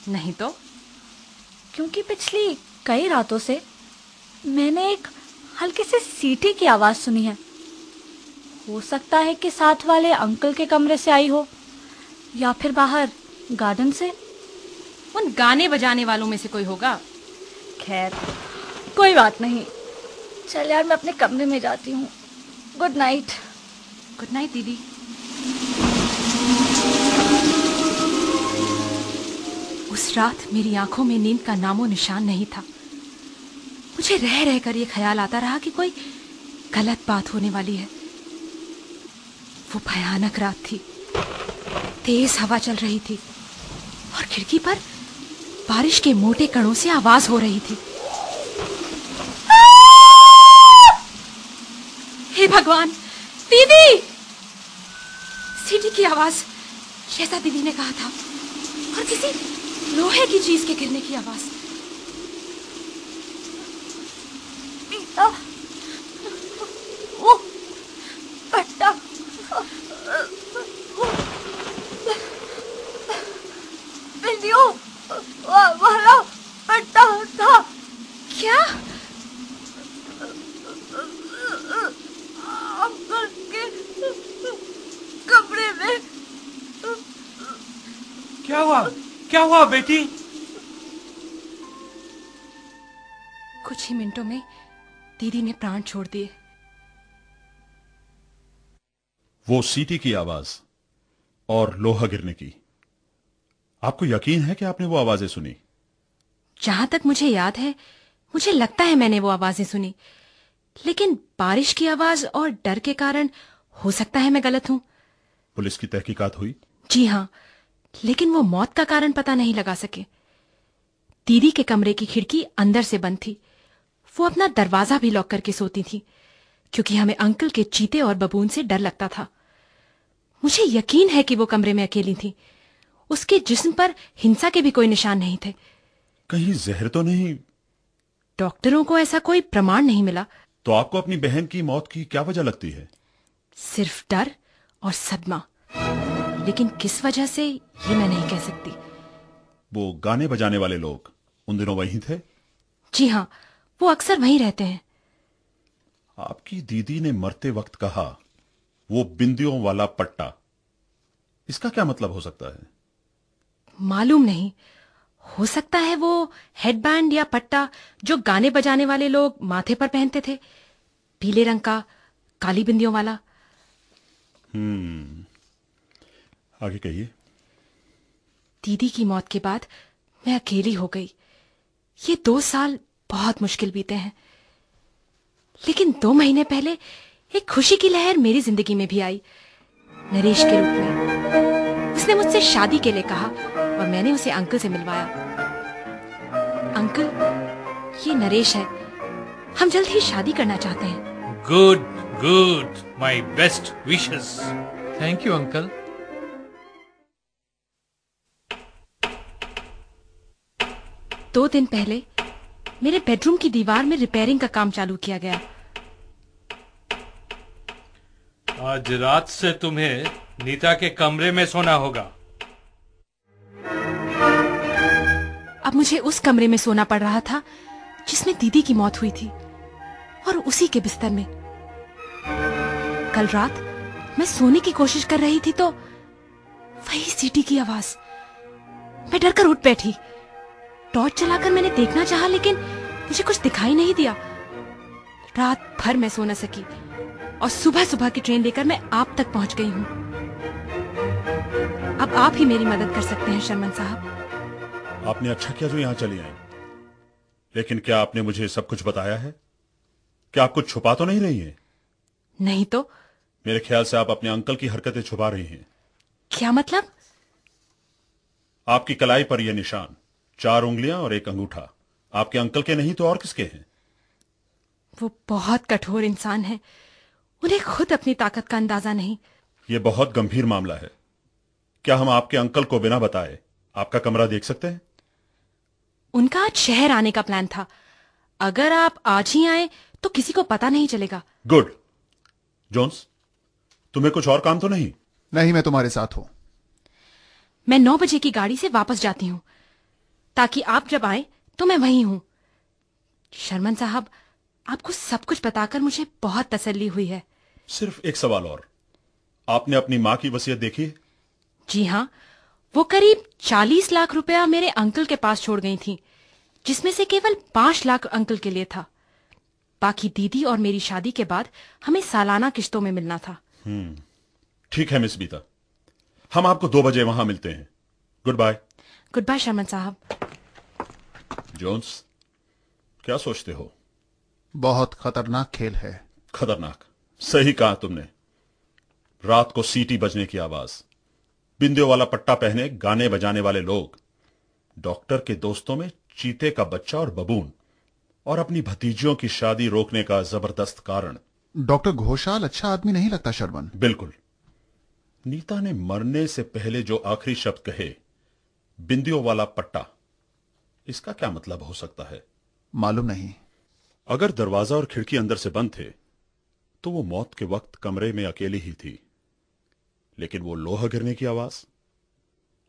नहीं तो? क्योंकि पिछली कई रातों से मैंने एक हल्की सी सीटी की आवाज सुनी है। हो सकता है कि साथ वाले अंकल के कमरे से आई हो, या फिर बाहर गार्डन से। उन गाने बजाने वालों में से कोई होगा। खैर, कोई बात नहीं। चल यार, मैं अपने कमरे में जाती हूँ। Good night. गुड नाइट दीदी। उस रात मेरी आंखों में नींद का नामो निशान नहीं था। मुझे रह रहकर ये ख्याल आता रहा कि कोई गलत बात होने वाली है। वो भयानक रात थी। तेज हवा चल रही थी और खिड़की पर बारिश के मोटे कणों से आवाज हो रही थी। हे भगवान, दीदी! सीटी की आवाज, जैसा दीदी ने कहा था, और किसी लोहे की चीज के गिरने की आवाज। वो पट्टा, बिल्लियों वाला पट्टा था। क्या? अंकल के कमरे में। क्या हुआ? क्या हुआ बेटी? कुछ ही मिनटों में दीदी ने प्राण छोड़ दिए। वो सीटी की आवाज और लोहा गिरने की। आपको यकीन है कि आपने वो आवाजें सुनी? जहां तक मुझे याद है, मुझे लगता है मैंने वो आवाजें सुनी, लेकिन बारिश की आवाज और डर के कारण हो सकता है मैं गलत हूं। पुलिस की तहकीकात हुई? जी हाँ, लेकिन वो मौत का कारण पता नहीं लगा सके। दीदी के कमरे की खिड़की अंदर से बंद थी। वो अपना दरवाजा भी लॉक करके सोती थी, क्योंकि हमें अंकल के चीते और बबून से डर लगता था। मुझे यकीन है कि वो कमरे में अकेली थी। उसके जिस्म पर हिंसा के भी कोई निशान नहीं थे। कहीं जहर तो नहीं? डॉक्टरों को ऐसा कोई प्रमाण नहीं मिला। तो आपको अपनी बहन की मौत की क्या वजह लगती है? सिर्फ डर और सदमा, लेकिन किस वजह से ये मैं नहीं कह सकती। वो गाने बजाने वाले लोग उन दिनों वहीं थे? जी हाँ, वो अक्सर वहीं रहते हैं। आपकी दीदी ने मरते वक्त कहा, वो बिंदियों वाला पट्टा। इसका क्या मतलब हो सकता है? मालूम नहीं। हो सकता है वो हेडबैंड या पट्टा जो गाने बजाने वाले लोग माथे पर पहनते थे, पीले रंग का, काली बिंदियों वाला। आगे कहिए। दीदी की मौत के बाद मैं अकेली हो गई। ये 2 साल बहुत मुश्किल बीते हैं, लेकिन 2 महीने पहले एक खुशी की लहर मेरी जिंदगी में भी आई, नरेश के रूप में। उसने मुझसे शादी के लिए कहा और मैंने उसे अंकल से मिलवाया। अंकल, ये नरेश है। हम जल्द ही शादी करना चाहते हैं। Good good, my best wishes. Thank you uncle. दो दिन पहले मेरे बेडरूम की दीवार में रिपेयरिंग का काम चालू किया गया। आज रात से तुम्हें नीता के कमरे में सोना होगा। अब मुझे उस कमरे में सोना पड़ रहा था जिसमें दीदी की मौत हुई थी, और उसी के बिस्तर में। कल रात मैं सोने की कोशिश कर रही थी तो वही सीटी की आवाज। मैं डरकर उठ बैठी। टॉर्च चलाकर मैंने देखना चाहा, लेकिन मुझे कुछ दिखाई नहीं दिया। रात भर मैं सो न सकी और सुबह सुबह की ट्रेन लेकर मैं आप तक पहुंच गई हूं। अब आप ही मेरी मदद कर सकते हैं शर्मन साहब। आपने अच्छा किया जो यहां चली आई। लेकिन क्या आपने मुझे सब कुछ बताया है? क्या आप कुछ छुपा तो नहीं रही हैं? नहीं तो। मेरे ख्याल से आप अपने अंकल की हरकतें छुपा रही हैं। क्या मतलब? आपकी कलाई पर यह निशान, 4 उंगलियां और 1 अंगूठा, आपके अंकल के नहीं तो और किसके हैं? वो बहुत कठोर इंसान है। उन्हें खुद अपनी ताकत का अंदाजा नहीं। यह बहुत गंभीर मामला है। क्या हम आपके अंकल को बिना बताए आपका कमरा देख सकते हैं? उनका आज शहर आने का प्लान था। अगर आप आज ही आए तो किसी को पता नहीं चलेगा। गुड। जोन्स, तुम्हें कुछ और काम तो नहीं? नहीं, मैं तुम्हारे साथ हूं। मैं 9 बजे की गाड़ी से वापस जाती हूँ। ताकि आप जब आए तो मैं वहीं हूं। शर्मन साहब, आपको सब कुछ बताकर मुझे बहुत तसल्ली हुई है। सिर्फ एक सवाल और, आपने अपनी मां की वसीयत देखी है? जी हाँ, वो करीब 40 लाख रुपया मेरे अंकल के पास छोड़ गई थी, जिसमें से केवल 5 लाख अंकल के लिए था। बाकी दीदी और मेरी शादी के बाद हमें सालाना किश्तों में मिलना था। ठीक है मिस बीता, हम आपको 2 बजे वहां मिलते हैं। Goodbye. Goodbye Sherman साहब। जोन्स, क्या सोचते हो? बहुत खतरनाक खेल है। खतरनाक, सही कहा तुमने। रात को सीटी बजने की आवाज, बिंदियों वाला पट्टा पहने गाने बजाने वाले लोग, डॉक्टर के दोस्तों में चीते का बच्चा और बबून, और अपनी भतीजियों की शादी रोकने का जबरदस्त कारण। डॉक्टर घोषाल अच्छा आदमी नहीं लगता शर्मन। बिल्कुल। नीता ने मरने से पहले जो आखिरी शब्द कहे, बिंदियों वाला पट्टा, इसका क्या मतलब हो सकता है? मालूम नहीं। अगर दरवाजा और खिड़की अंदर से बंद थे तो वो मौत के वक्त कमरे में अकेली ही थी। लेकिन वो लोहा गिरने की आवाज,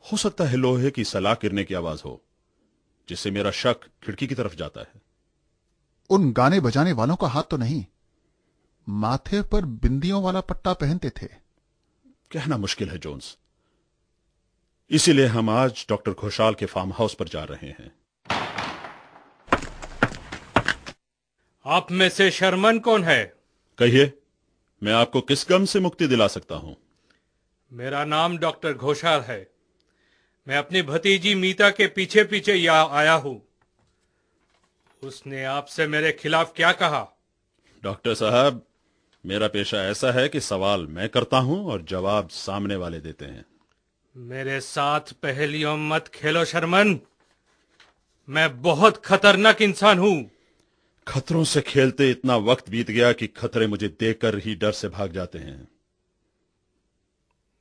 हो सकता है लोहे की सलाख गिरने की आवाज हो, जिससे मेरा शक खिड़की की तरफ जाता है। उन गाने बजाने वालों का हाथ तो नहीं, माथे पर बिंदियों वाला पट्टा पहनते थे। कहना मुश्किल है जोन्स। इसीलिए हम आज डॉक्टर घोषाल के फार्म हाउस पर जा रहे हैं। आप में से शर्मन कौन है? कहिए, मैं आपको किस गम से मुक्ति दिला सकता हूं? मेरा नाम डॉक्टर घोषाल है। मैं अपनी भतीजी मीता के पीछे पीछे यहाँ आया हूं। उसने आपसे मेरे खिलाफ क्या कहा? डॉक्टर साहब, मेरा पेशा ऐसा है कि सवाल मैं करता हूं और जवाब सामने वाले देते हैं। मेरे साथ पहेलियों मत खेलो शर्मन। मैं बहुत खतरनाक इंसान हूं। खतरों से खेलते इतना वक्त बीत गया कि खतरे मुझे देखकर ही डर से भाग जाते हैं।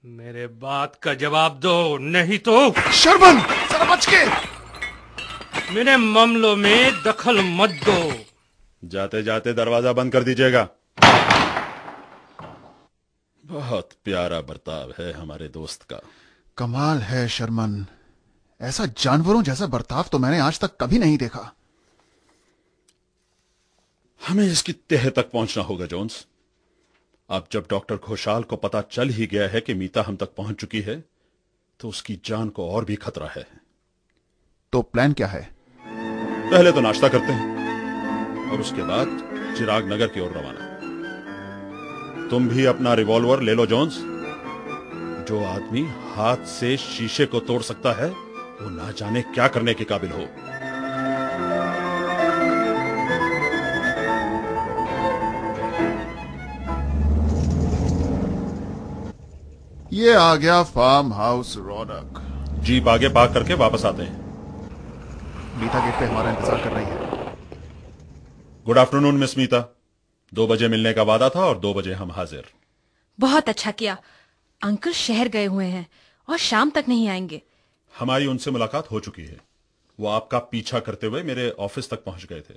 मेरे बात का जवाब दो, नहीं तो शर्मन, जरा बच के। मेरे मामलों में दखल मत दो। जाते जाते दरवाजा बंद कर दीजिएगा। बहुत प्यारा बर्ताव है हमारे दोस्त का। कमाल है शर्मन, ऐसा जानवरों जैसा बर्ताव तो मैंने आज तक कभी नहीं देखा। हमें इसकी तह तक पहुंचना होगा जोन्स। अब जब डॉक्टर घोषाल को पता चल ही गया है कि मीता हम तक पहुंच चुकी है, तो उसकी जान को और भी खतरा है। तो प्लान क्या है? पहले तो नाश्ता करते हैं और उसके बाद चिराग नगर की ओर रवाना। तुम भी अपना रिवॉल्वर ले लो जोन्स। जो आदमी हाथ से शीशे को तोड़ सकता है, वो ना जाने क्या करने के काबिल हो। ये आ गया फार्म हाउस रौनक। जीप आगे पार्क करके वापस आते हैं। मीता गेट पे हमारा इंतजार कर रही है। गुड आफ्टरनून मिस मीता। 2 बजे मिलने का वादा था और 2 बजे हम हाजिर। बहुत अच्छा किया। अंकल शहर गए हुए हैं और शाम तक नहीं आएंगे। हमारी उनसे मुलाकात हो चुकी है। वो आपका पीछा करते हुए मेरे ऑफिस तक पहुंच गए थे।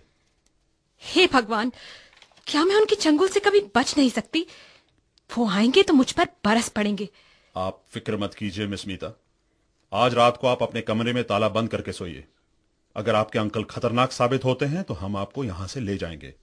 हे भगवान, क्या मैं उनकी चंगुल से कभी बच नहीं सकती? वो आएंगे तो मुझ पर बरस पड़ेंगे। आप फिक्र मत कीजिए मिस मीता। आज रात को आप अपने कमरे में ताला बंद करके सोइए। अगर आपके अंकल खतरनाक साबित होते हैं तो हम आपको यहां से ले जाएंगे।